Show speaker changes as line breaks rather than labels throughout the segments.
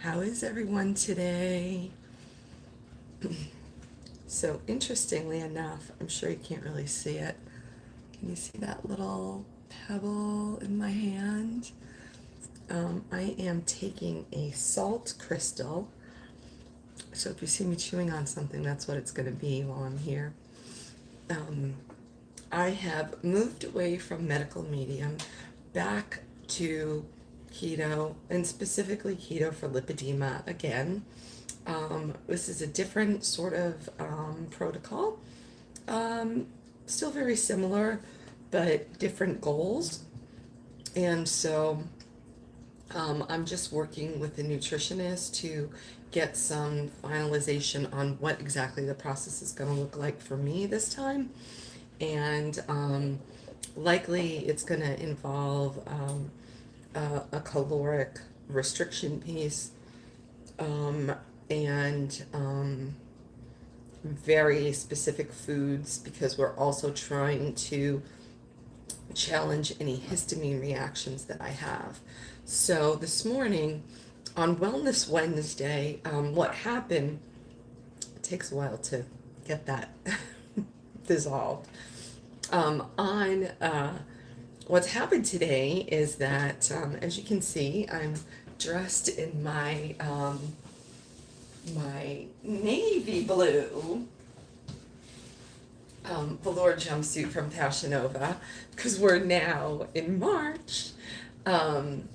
How is everyone today? So interestingly enough, I'm sure you can't really see it. Can you see that little pebble in my hand? I am taking a salt crystal. So if you see me chewing on something, that's what it's going to be while I'm here. I have moved away from medical medium back to keto, and specifically keto for lipedema again. This is a different sort of protocol. Still very similar, but different goals. And so I'm just working with the nutritionist to get some finalization on what exactly the process is going to look like for me this time. And likely it's going to involve a caloric restriction piece, and very specific foods, because we're also trying to challenge any histamine reactions that I have. So this morning on Wellness Wednesday, what happened, it takes a while to get that dissolved. On what's happened today is that, as you can see, I'm dressed in my my navy blue velour jumpsuit from Fashion Nova, because we're now in March, and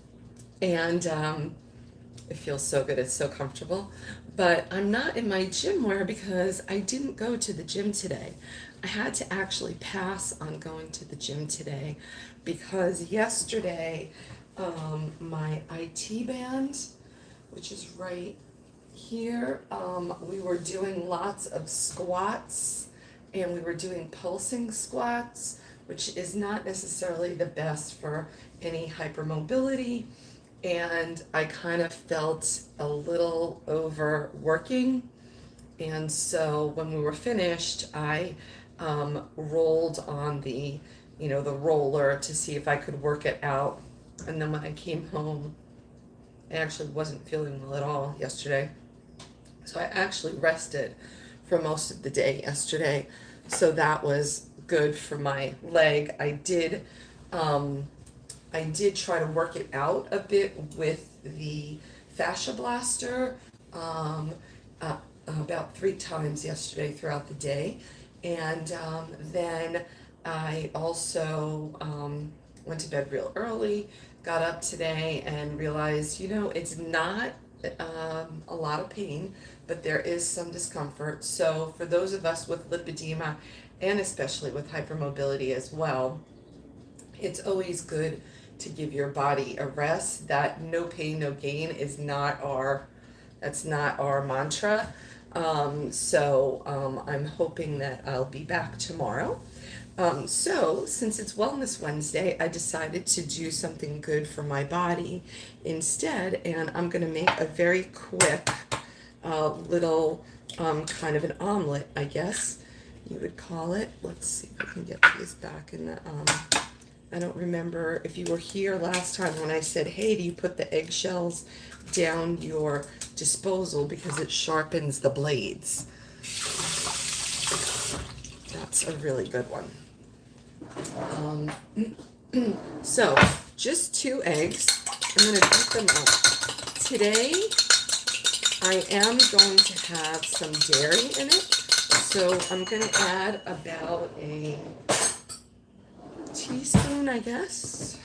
it feels so good. It's so comfortable. But I'm not in my gym wear because I didn't go to the gym today. I had to actually pass on going to the gym today because yesterday my IT band, which is right here, we were doing lots of squats, and we were doing pulsing squats, which is not necessarily the best for any hypermobility. And I kind of felt a little overworking. And so when we were finished, I rolled on the roller to see if I could work it out. And then when I came home, I actually wasn't feeling well at all yesterday. So I actually rested for most of the day yesterday. So that was good for my leg. I did try to work it out a bit with the fascia blaster about 3 times yesterday throughout the day. And then I also went to bed real early, got up today and realized, it's not a lot of pain, but there is some discomfort. So for those of us with lipedema, and especially with hypermobility as well, it's always good to give your body a rest. That no pain, no gain is that's not our mantra. So I'm hoping that I'll be back tomorrow. So since it's Wellness Wednesday, I decided to do something good for my body instead, and I'm going to make a very quick little kind of an omelet, I guess you would call it. Let's see if I can get these back in the I don't remember if you were here last time when I said, hey, do you put the eggshells down your disposal because it sharpens the blades? That's a really good one. So just 2 eggs. I'm going to beat them up. Today I am going to have some dairy in it. So I'm going to add about a teaspoon, I guess.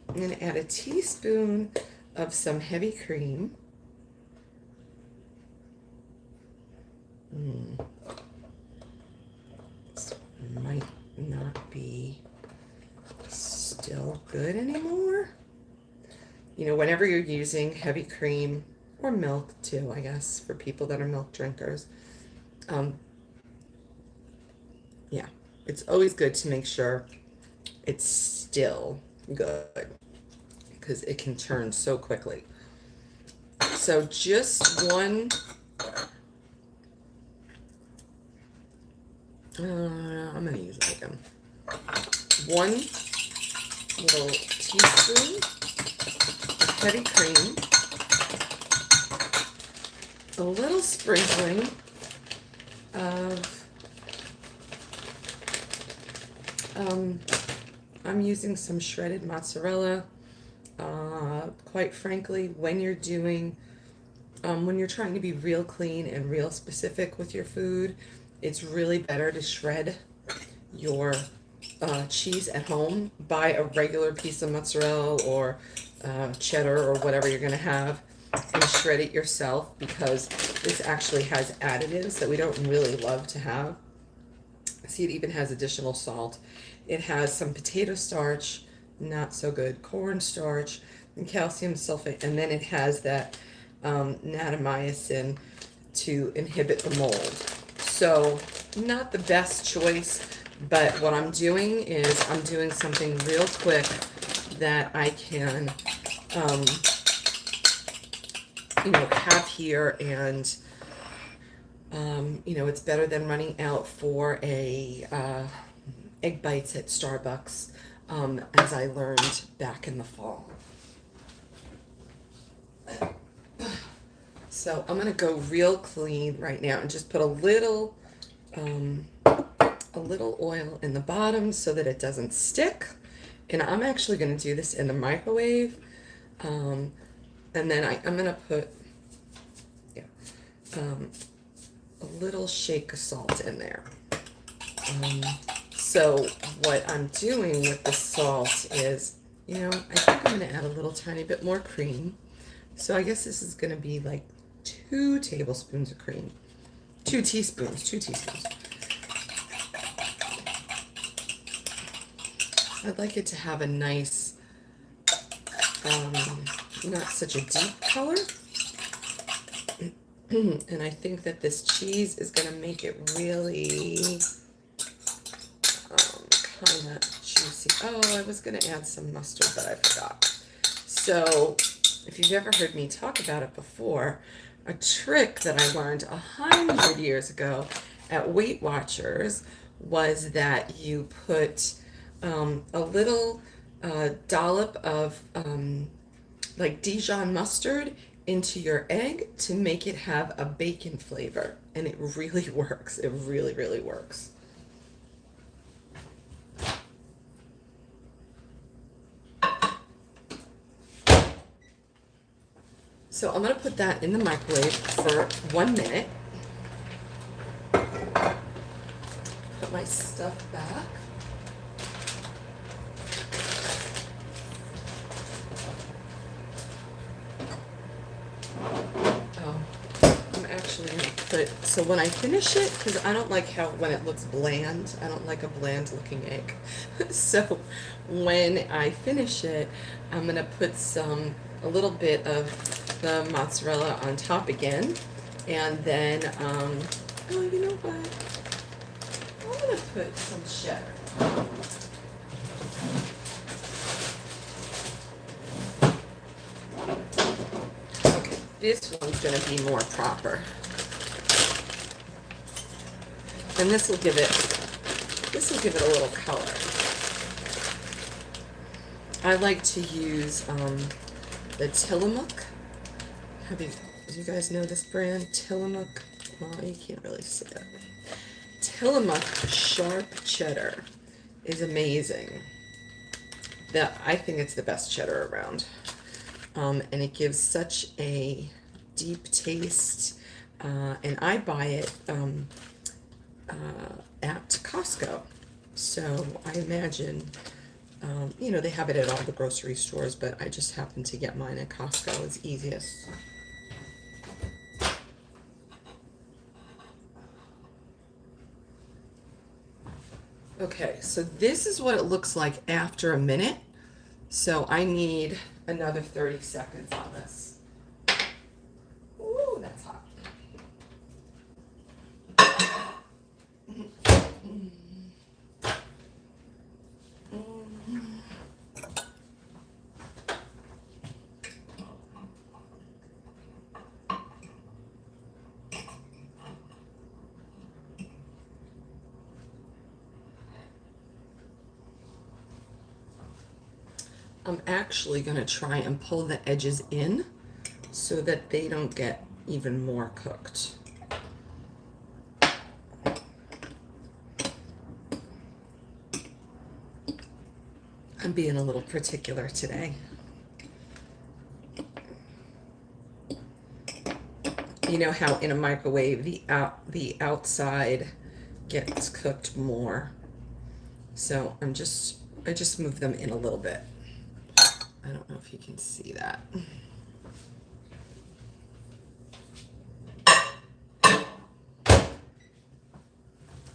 I'm going to add a teaspoon of some heavy cream. This might not be still good anymore. Whenever you're using heavy cream, or milk too, I guess, for people that are milk drinkers, yeah, it's always good to make sure it's still good, because it can turn so quickly. So just one, I'm going to use like 1 little teaspoon heavy cream, a little sprinkling of, I'm using some shredded mozzarella. Quite frankly, when you're doing, when you're trying to be real clean and real specific with your food, it's really better to shred your cheese at home. Buy a regular piece of mozzarella or cheddar or whatever you're going to have and shred it yourself, because this actually has additives that we don't really love to have. See, it even has additional salt. It has some potato starch, not so good, corn starch, and calcium sulfate, and then it has that natamycin to inhibit the mold. So not the best choice, but what I'm doing is I'm doing something real quick that I can, have here, and it's better than running out for a egg bites at Starbucks, as I learned back in the fall. So I'm gonna go real clean right now and just put a little oil in the bottom so that it doesn't stick. And I'm actually gonna do this in the microwave, and then I'm gonna put a little shake of salt in there. So what I'm doing with the salt is, I think I'm gonna add a little tiny bit more cream. So I guess this is gonna be like 2 tablespoons of cream. 2 teaspoons. I'd like it to have a nice, not such a deep color. And I think that this cheese is going to make it really kind of juicy. Oh, I was going to add some mustard, but I forgot. So if you've ever heard me talk about it before, a trick that I learned 100 years ago at Weight Watchers was that you put a little dollop of like Dijon mustard into your egg to make it have a bacon flavor, and it really works. It really, really works. So I'm going to put that in the microwave for 1 minute. Put my stuff back. So when I finish it, because I don't like when it looks bland, I don't like a bland looking egg. So when I finish it, I'm going to put a little bit of the mozzarella on top again. And then, oh, you know what? I'm going to put some cheddar. Okay, this one's going to be more proper. And this will give it a little color. I like to use the Tillamook. Do you guys know this brand? Tillamook. Well, you can't really see it. Tillamook sharp cheddar is amazing. I think it's the best cheddar around. And it gives such a deep taste. And I buy it at Costco. So I imagine, they have it at all the grocery stores, but I just happen to get mine at Costco. It's easiest. Okay, so this is what it looks like after a minute. So I need another 30 seconds on this. Ooh, that's hot. I'm actually going to try and pull the edges in so that they don't get even more cooked. I'm being a little particular today. You know how in a microwave the outside gets cooked more. So I just move them in a little bit. I don't know if you can see that.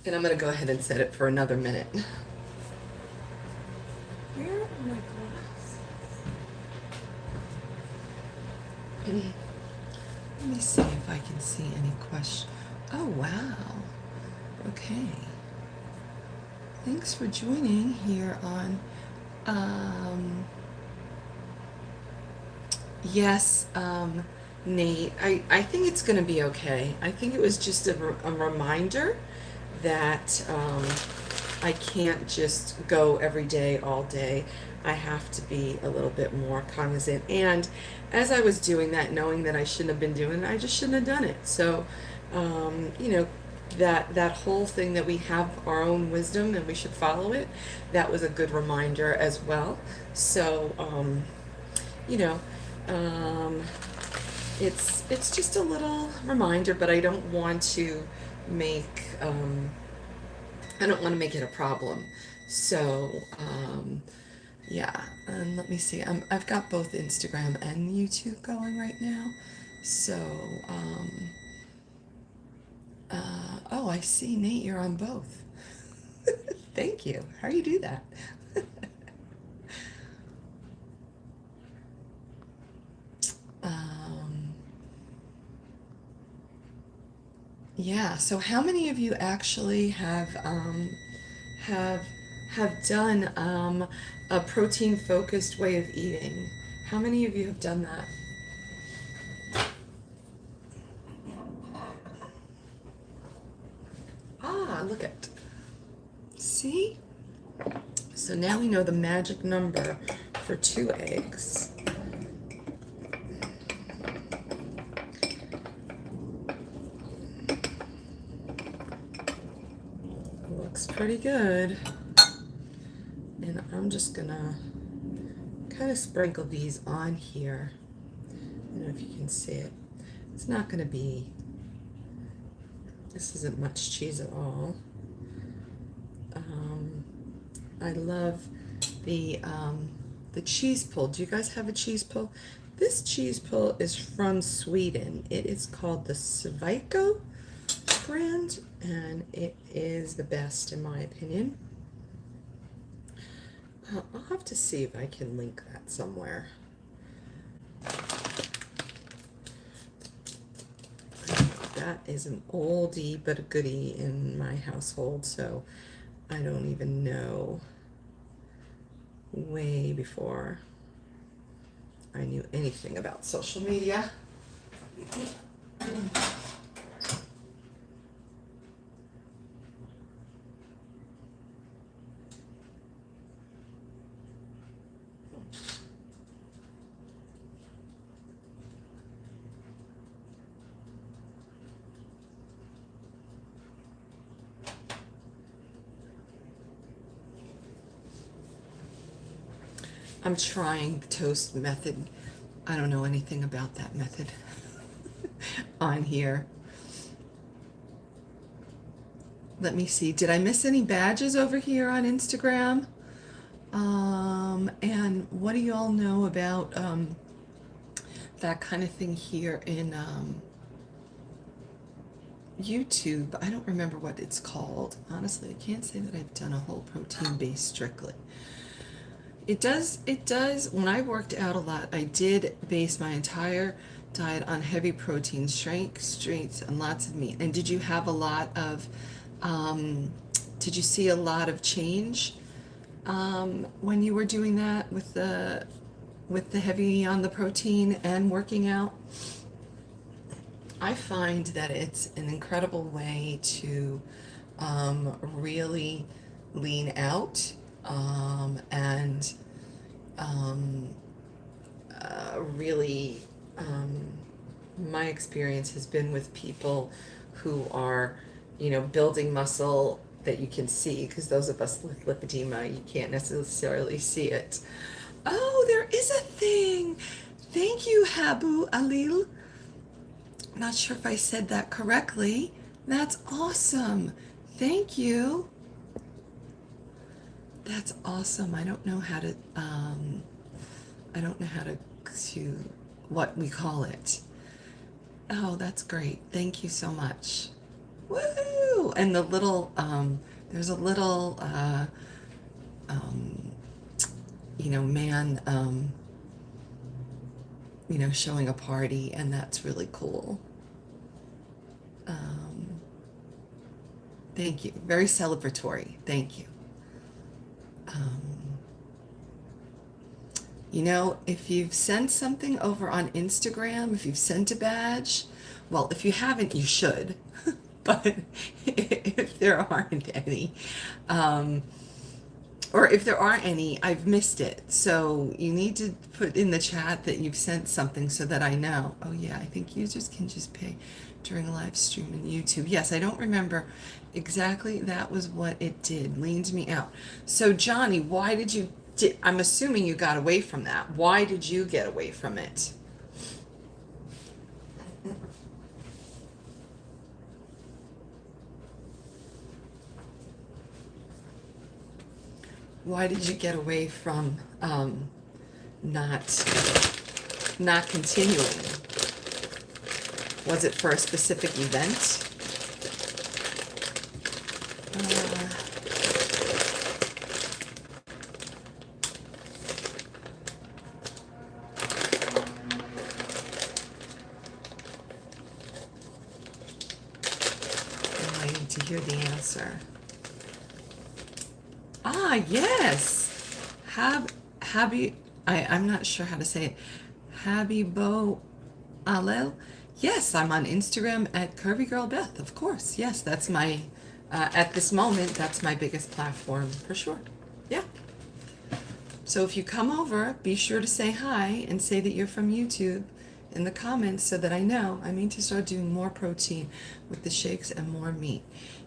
And I'm going to go ahead and set it for another minute. Where are my glasses? Let me see if I can see any questions. Oh, wow. Okay. Thanks for joining here on, yes, Nate, I think it's going to be okay. I think it was just a reminder that I can't just go every day, all day. I have to be a little bit more cognizant. And as I was doing that, knowing that I shouldn't have been doing it, I just shouldn't have done it. So, you know, that whole thing that we have our own wisdom and we should follow it, that was a good reminder as well. So, you know, it's just a little reminder, but I don't want to make it a problem. So, yeah, and let me see. I've got both Instagram and YouTube going right now. So, oh, I see, Nate, you're on both. Thank you. How do you do that? Yeah, so how many of you actually have done a protein focused way of eating? How many of you have done that? Ah, look at. See? So now we know the magic number for 2 eggs. Looks pretty good. And I'm just gonna kind of sprinkle these on here. I don't know if you can see it. It's not gonna be, this isn't much cheese at all. I love the cheese pull. Do you guys have a cheese pull? This cheese pull is from Sweden. It is called the Sweiko brand, and it is the best in my opinion. I'll have to see if I can link that somewhere. That is an oldie but a goodie in my household, so I don't even know, way before I knew anything about social media. I'm trying the toast method. I don't know anything about that method on here. Let me see. Did I miss any badges over here on Instagram? And what do you all know about that kind of thing here in YouTube? I don't remember what it's called. Honestly, I can't say that I've done a whole protein base strictly. It does, when I worked out a lot, I did base my entire diet on heavy protein, strengths, and lots of meat. And did you have a lot of, did you see a lot of change when you were doing that with the heavy on the protein and working out? I find that it's an incredible way to really lean out, and um, really, um, my experience has been with people who are, building muscle that you can see, because those of us with lipedema, you can't necessarily see it. Oh, there is a thing. Thank you, Habu Alil. Not sure if I said that correctly. That's awesome. Thank you. That's awesome. I don't know how to to what we call it. Oh, that's great. Thank you so much. Woo! And the little there's a little um man showing a party, and that's really cool. Um Thank you. Very celebratory. Thank you. Um, if you've sent something over on Instagram, if you've sent a badge, well, if you haven't, you should. But if there aren't any, um, or if there are any, I've missed it. So you need to put in the chat that you've sent something so that I know. Oh yeah, I think users can just pay during a live stream on YouTube. Yes, I don't remember exactly. That was what it did. Leaned me out. So Johnny, why did you? I'm assuming you got away from that. Why did you get away from it? Why did you get away from not not continuing? Was it for a specific event? I need to hear the answer. Ah, yes. I'm not sure how to say it. Habibo Alel. Yes, I'm on Instagram at Curvy Girl Beth, of course. Yes, that's my, at this moment, that's my biggest platform for sure. Yeah. So if you come over, be sure to say hi and say that you're from YouTube in the comments so that I know. I mean to start doing more protein with the shakes and more meat.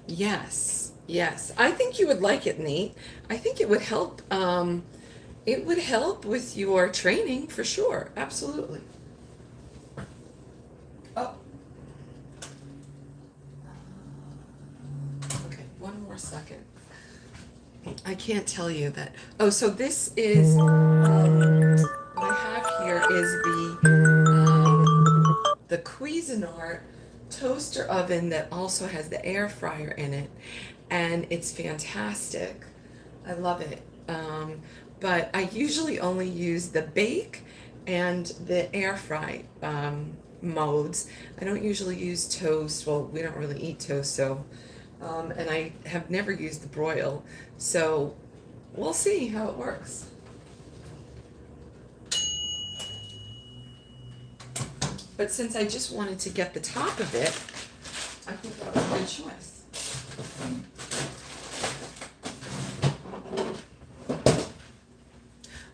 Yes, yes. I think you would like it, Nate. I think it would help. It would help with your training for sure. Absolutely. Oh, okay. One more second. I can't tell you that. Oh, so this is what I have here is the Cuisinart toaster oven that also has the air fryer in it, and it's fantastic. I love it. But I usually only use the bake and the air fry modes. I don't usually use toast. Well, we don't really eat toast, so and I have never used the broil, so we'll see how it works. But since I just wanted to get the top of it, I think that was a good choice.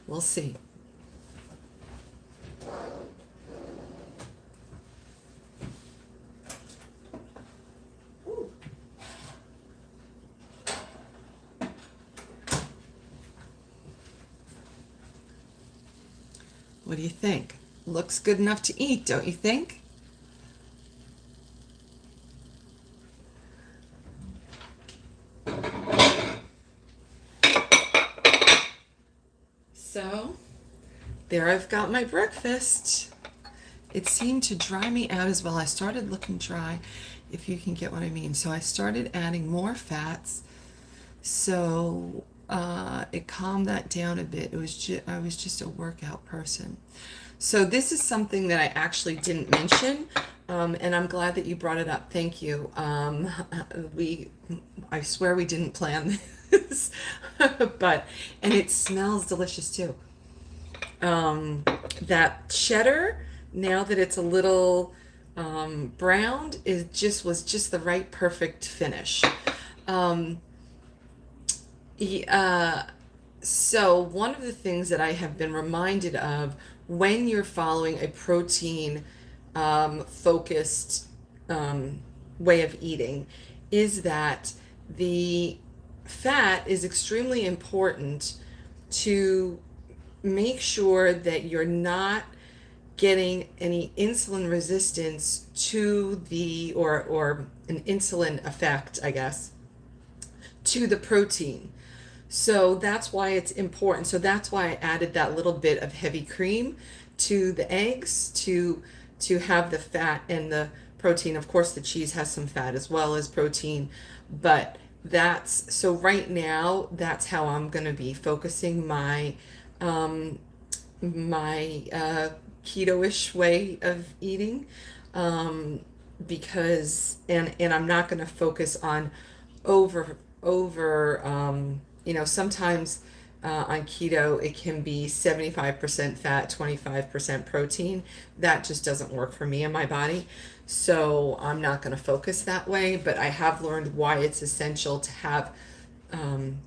We'll see. Ooh. What do you think? Looks good enough to eat, don't you think? So, there I've got my breakfast. It seemed to dry me out as well. I started looking dry, if you can get what I mean. So I started adding more fats. So it calmed that down a bit. I was just a workout person. So this is something that I actually didn't mention, and I'm glad that you brought it up. Thank you. I swear we didn't plan this, and it smells delicious too. That cheddar, now that it's a little browned, was just the right perfect finish. Um, So one of the things that I have been reminded of when you're following a protein focused way of eating is that the fat is extremely important to make sure that you're not getting any insulin resistance to the or an insulin effect, I guess, to the protein. So that's why it's important. So that's why I added that little bit of heavy cream to the eggs to have the fat and the protein. Of course, the cheese has some fat as well as protein, but that's so right now that's how I'm going to be focusing um, my keto-ish way of eating, um, because and I'm not going to focus on over sometimes on keto it can be 75% fat, 25% protein. That just doesn't work for me and my body, so I'm not going to focus that way. But I have learned why it's essential to have um,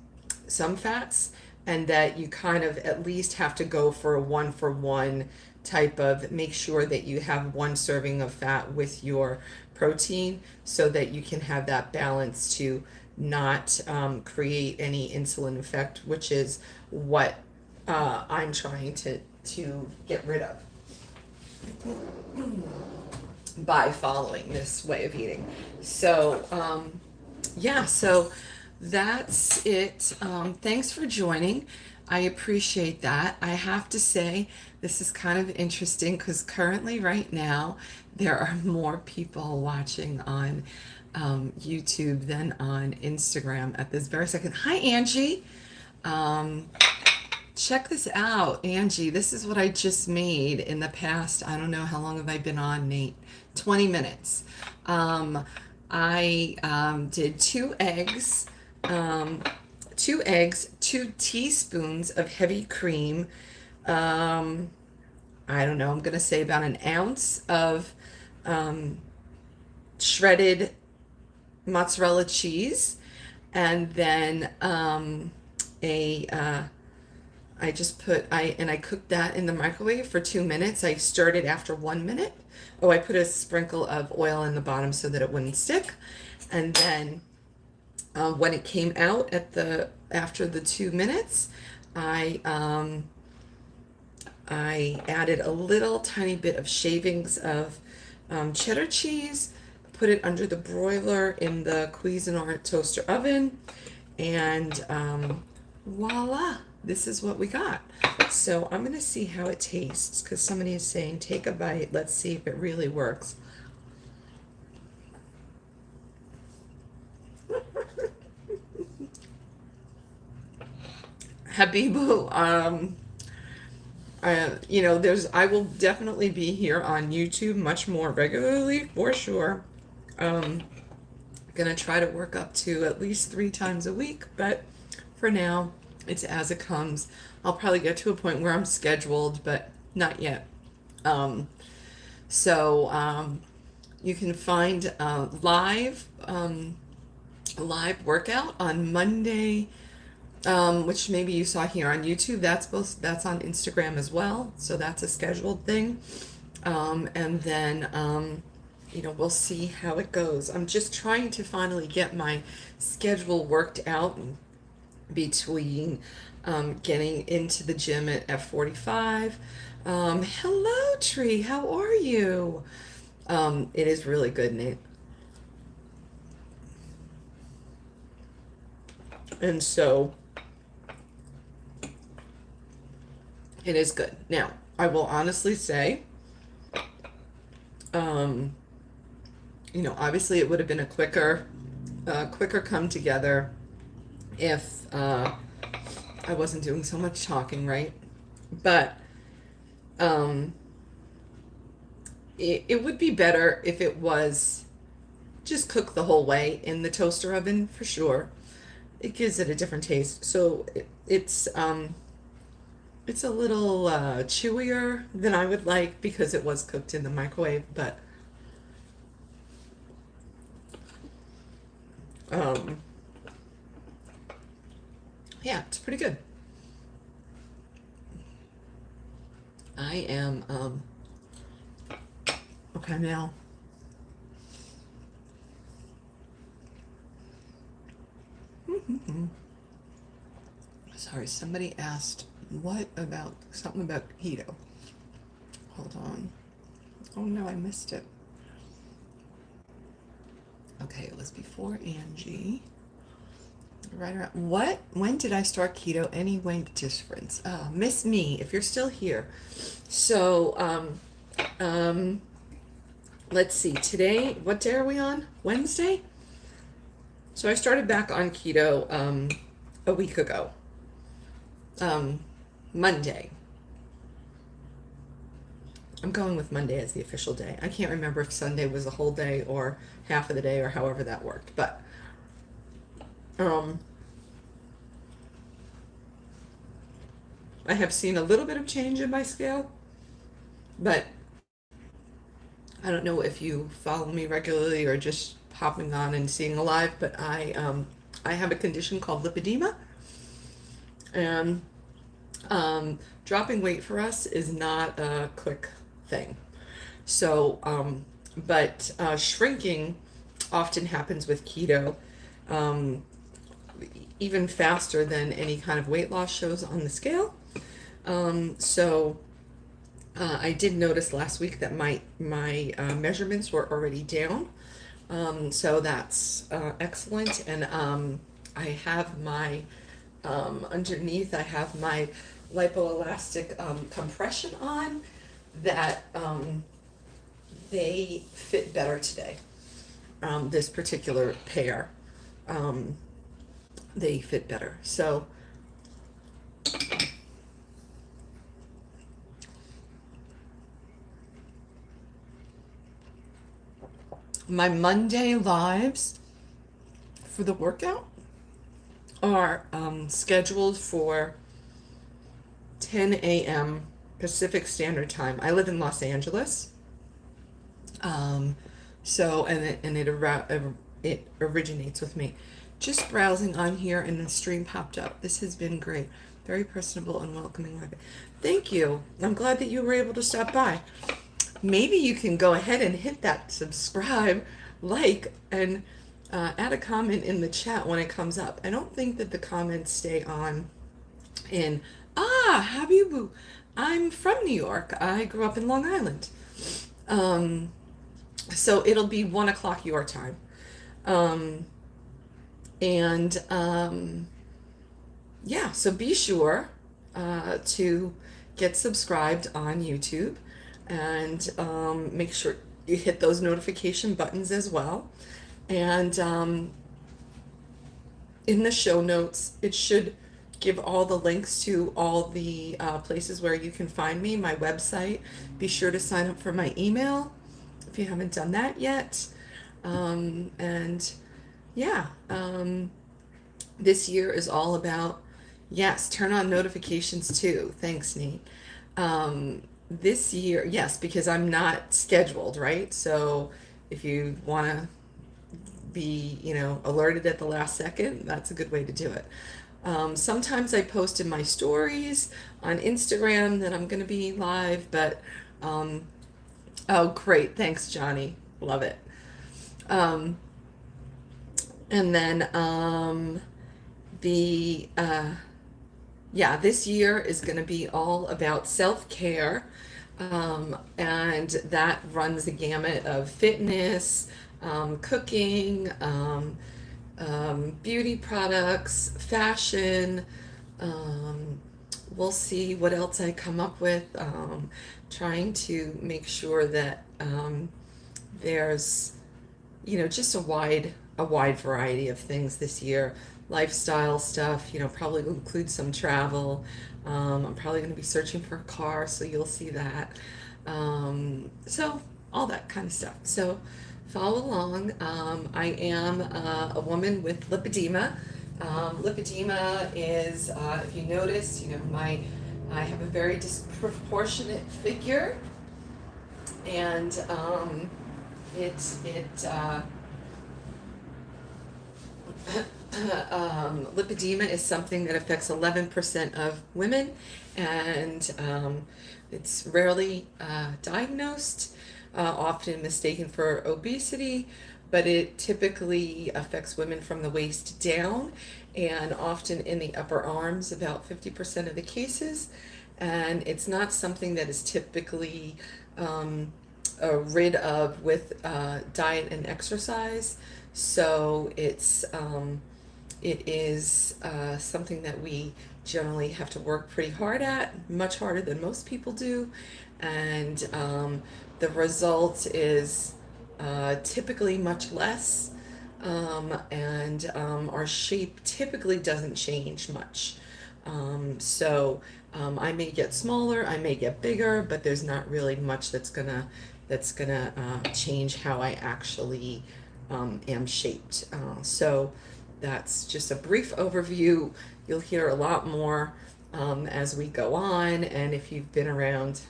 some fats, and that you kind of at least have to go for a one for one type of, make sure that you have one serving of fat with your protein so that you can have that balance to not create any insulin effect, which is what I'm trying to get rid of by following this way of eating. So yeah, so that's it. Thanks for joining. I appreciate that. I have to say, this is kind of interesting because currently, right now, there are more people watching on YouTube than on Instagram at this very second. Hi, Angie. Um, Check this out, Angie. This is what I just made in the past. I don't know how long have I been on, Nate? 20 minutes. I did um, 2 eggs, 2 teaspoons of heavy cream. Um, I don't know, I'm going to say about an ounce of um, shredded mozzarella cheese, and then a I just put I cooked that in the microwave for 2 minutes. I stirred it after 1 minute. Oh, I put a sprinkle of oil in the bottom so that it wouldn't stick. And then when it came out after the 2 minutes, I I added a little tiny bit of shavings of cheddar cheese, put it under the broiler in the Cuisinart toaster oven, and voila, this is what we got. So I'm going to see how it tastes because somebody is saying take a bite. Let's see if it really works. Habibu, I will definitely be here on YouTube much more regularly for sure. Gonna try to work up to at least 3 times a week, but for now, it's as it comes. I'll probably get to a point where I'm scheduled, but not yet. Um, so you can find live workout on Monday, which maybe you saw here on YouTube. That's on Instagram as well. So that's a scheduled thing. And then we'll see how it goes. I'm just trying to finally get my schedule worked out between getting into the gym at F45. Hello, Tree. How are you? It is really good, Nate. And so it is good. Now, I will honestly say, obviously it would have been a quicker come together if I wasn't doing so much talking, right? But it would be better if it was just cooked the whole way in the toaster oven for sure. It gives it a different taste. So it's a little chewier than I would like because it was cooked in the microwave, but um, yeah, it's pretty good. I am, okay, now, sorry, somebody asked, what about, something about keto. Hold on. Oh no, I missed it. Okay, it was before Angie. Right around, what? When did I start keto? Any weight difference? Miss me, if you're still here. So, um, let's see. Today, what day are we on? Wednesday? So I started back on keto, a week ago. Monday. I'm going with Monday as the official day. I can't remember if Sunday was a whole day or half of the day or however that worked, but, um, I have seen a little bit of change in my scale, but I don't know if you follow me regularly or just hopping on and seeing a live, but I have a condition called lipedema, and dropping weight for us is not a quick thing. So, but shrinking often happens with keto, um, even faster than any kind of weight loss shows on the scale. So I did notice last week that my measurements were already down. So that's excellent. And I have my underneath, I have my lipoelastic compression on that they fit better today. This particular pair, they fit better. So my Monday lives for the workout are scheduled for 10 a.m. Pacific Standard Time. I live in Los Angeles. So, it originates with me. Just browsing on here and the stream popped up. This has been great. Very personable and welcoming. Thank you. I'm glad that you were able to stop by. Maybe you can go ahead and hit that subscribe, like, and add a comment in the chat when it comes up. I don't think that the comments stay on in, Habibu, I'm from New York. I grew up in Long Island. So it'll be 1 o'clock your time. Yeah, so be sure to get subscribed on YouTube, and make sure you hit those notification buttons as well. And in the show notes, it should give all the links to all the places where you can find me, my website. Be sure to sign up for my email if you haven't done that yet. And yeah, this year is all about, yes, turn on notifications too. Thanks, Nate. This year, yes, because I'm not scheduled, right? So if you want to be, alerted at the last second, that's a good way to do it. Sometimes I post in my stories on Instagram that I'm going to be live, but, oh, great. Thanks, Johnny. Love it. And then, this year is going to be all about self-care. And that runs the gamut of fitness, cooking, beauty products, fashion. We'll see what else I come up with. Trying to make sure that there's, just a wide variety of things this year. Lifestyle stuff, probably will include some travel. I'm probably going to be searching for a car, so you'll see that. So all that kind of stuff. So follow along. I am a woman with lipedema. Lipedema is, if you notice, I have a very disproportionate figure, and Lipedema is something that affects 11% of women, and it's rarely diagnosed, often mistaken for obesity, but it typically affects women from the waist down and often in the upper arms, about 50% of the cases. And it's not something that is typically rid of with diet and exercise. So it is something that we generally have to work pretty hard at, much harder than most people do. And the result is typically much less. And our shape typically doesn't change much. I may get smaller, I may get bigger, but there's not really much that's gonna change how I actually am shaped. So that's just a brief overview. You'll hear a lot more as we go on, and if you've been around,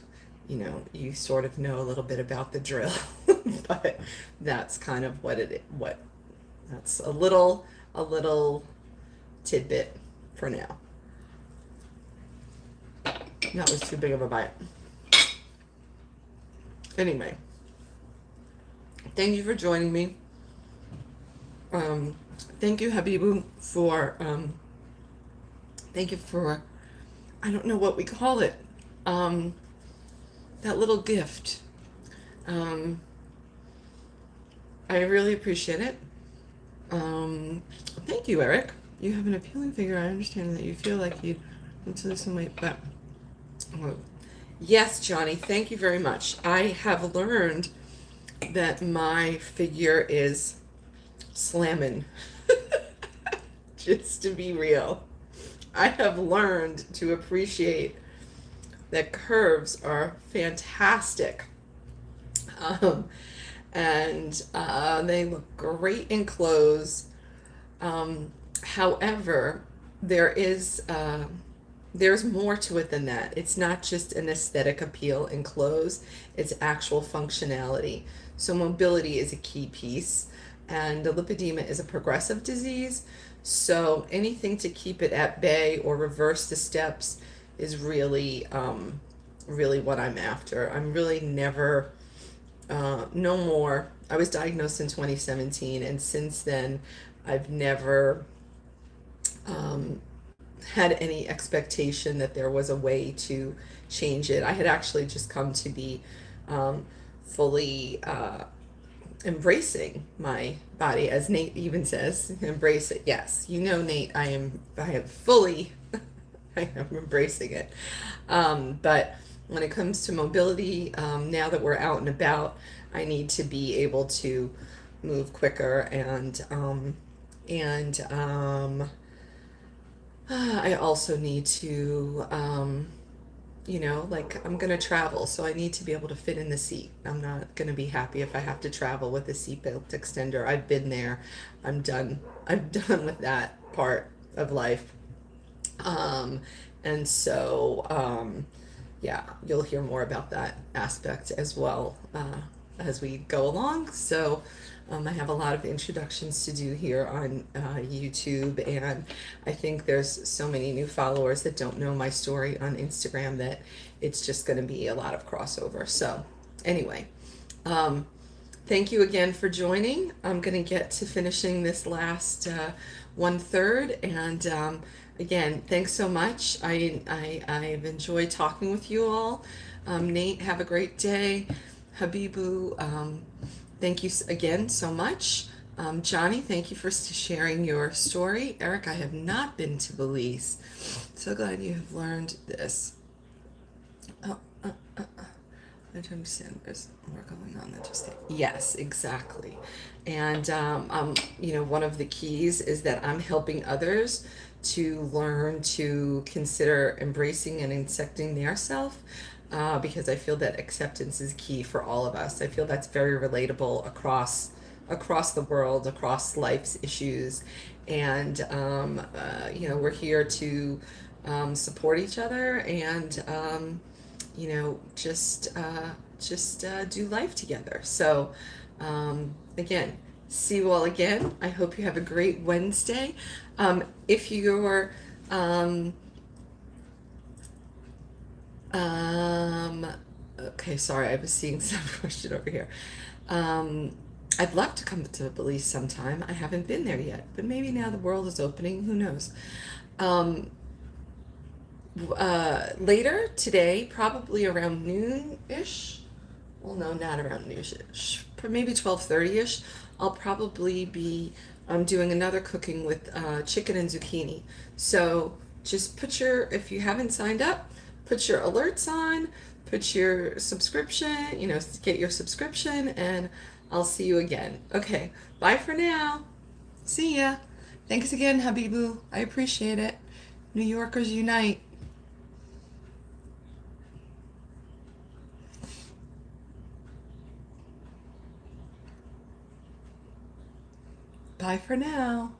you sort of know a little bit about the drill. But that's kind of what that's a little tidbit for now. That was too big of a bite. Anyway, thank you for joining me. Thank you, Habibu, thank you for, I don't know what we call it, that little gift. Um, I really appreciate it. Thank you, Eric. You have an appealing figure. I understand that you feel like you'd want to lose some weight, but yes, Johnny, thank you very much. I have learned that my figure is slamming. Just to be real, I have learned to appreciate that curves are fantastic. Um, and they look great in clothes. However, there's more to it than that. It's not just an aesthetic appeal in clothes, it's actual functionality. So mobility is a key piece, and the lipedema is a progressive disease. So anything to keep it at bay or reverse the steps is really what I'm after. I'm really never, no more. I was diagnosed in 2017, and since then, I've never had any expectation that there was a way to change it. I had actually just come to be fully embracing my body, as Nate even says, embrace it. Yes, Nate, I am fully, I am embracing it. But when it comes to mobility, now that we're out and about, I need to be able to move quicker, and I also need to, like I'm gonna travel, so I need to be able to fit in the seat. I'm not gonna be happy if I have to travel with a seatbelt extender. I've been there. I'm done. I'm done with that part of life. Um, and so, yeah, you'll hear more about that aspect as well as we go along. So I have a lot of introductions to do here on YouTube, and I think there's so many new followers that don't know my story on Instagram that it's just going to be a lot of crossover. So anyway, um, thank you again for joining. I'm going to get to finishing this last 1/3, and again, thanks so much. I've enjoyed talking with you all. Nate, have a great day. Habibu, thank you again so much. Johnny, thank you for sharing your story. Eric, I have not been to Belize. So glad you have learned this. Oh, I don't understand. There's more going on than just that. Yes, exactly. And one of the keys is that I'm helping others to learn to consider embracing and accepting their self, because I feel that acceptance is key for all of us. I feel that's very relatable across the world, across life's issues, and we're here to support each other, and just do life together. So again, see you all again. I hope you have a great Wednesday. If you're um, um, okay, sorry, I was seeing some question over here. Um, I'd love to come to Belize sometime. I haven't been there yet, but maybe now the world is opening. Who knows? Um, Later today, probably around noon-ish. Well, no, not around noon-ish. Maybe 12:30-ish. I'll probably be doing another cooking with chicken and zucchini. So just put your, if you haven't signed up, put your alerts on, put your subscription, get your subscription, and I'll see you again. Okay, bye for now. See ya. Thanks again, Habibu. I appreciate it. New Yorkers unite. Bye for now.